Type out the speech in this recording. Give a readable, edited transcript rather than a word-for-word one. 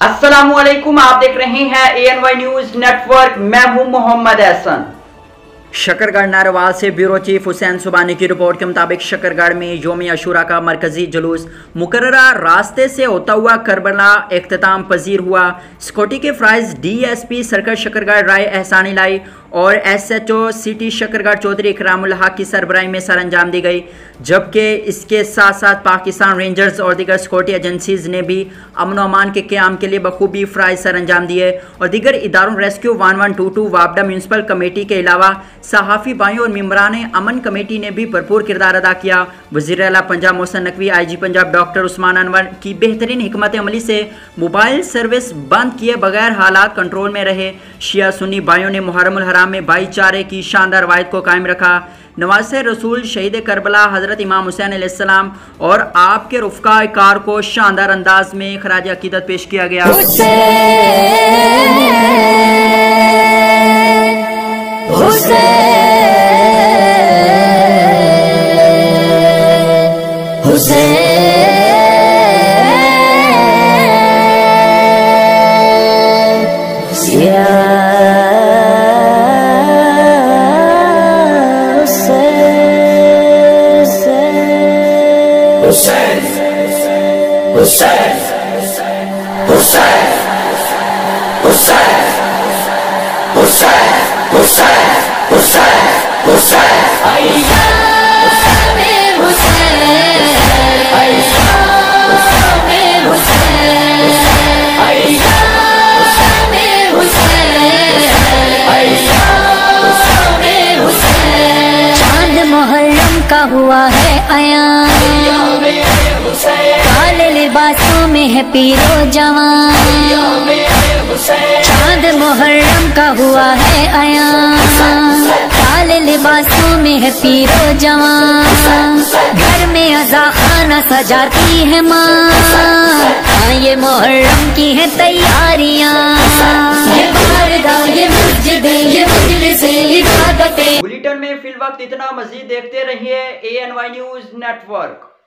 अस्सलामुअलैकुम, आप देख रहे हैं ANY न्यूज नेटवर्क। मैं हूं मोहम्मद एहसन। शकरगढ़ नारवाल से ब्यूरो चीफ हुसैन सुबानी की रिपोर्ट के मुताबिक शकरगढ़ में यौम अशूरा का मरकजी जुलूस मुकर्ररा रास्ते से होता हुआ करबला इख्तिताम पजीर हुआ। सिक्योरिटी के प्राइज DSP सर्कल शकरगढ़ राय एहसानी लाई और SHO सिटी शकरगढ़ चौधरी इकरामुल हक की सरबराही में सर अंजाम दी गई, जबकि इसके साथ साथ पाकिस्तान रेंजर्स और दीगर सिक्योरिटी एजेंसीज ने भी अमन अमान के क़याम के लिए बखूबी फ़राइज़ सर अंजाम दिए और दीगर इदारों रेस्क्यू 1122 वापडा म्यूनसिपल कमेटी के अलावा सहाफ़ी भाइयों और मेम्बरान अमन कमेटी ने भी भरपूर किरदार अदा किया। वज़ीर आला पंजाब मोहसिन नकवी, IG पंजाब डॉक्टर उस्मान अनवर की बेहतरीन हिकमत अमली से मोबाइल सर्विस बंद किए बगैर हालात कंट्रोल में रहे। शिया सुन्नी भाइयों ने मुहर्रमुल हराम में भाईचारे की शानदार रवायत को कायम रखा। नवासे रसूल शहीद करबला हज़रत इमाम हुसैन अलैहिस्सलाम और आपके रुफ़का कार को शानदार अंदाज में खराज अकीदत पेश किया गया। चांद मुहर्रम का हुआ है आया, काले लिबासों में है पीरो जवान। चांद मुहर्रम का हुआ है आया, काले लिबासों में है पीरो जवान। घर में अज़ा खाना सजाती है माँ, ये मुहर्रम की है तैयारियाँ। बुलेटिन में फिल वक्त इतना, मजीद देखते रहिए ANY न्यूज नेटवर्क।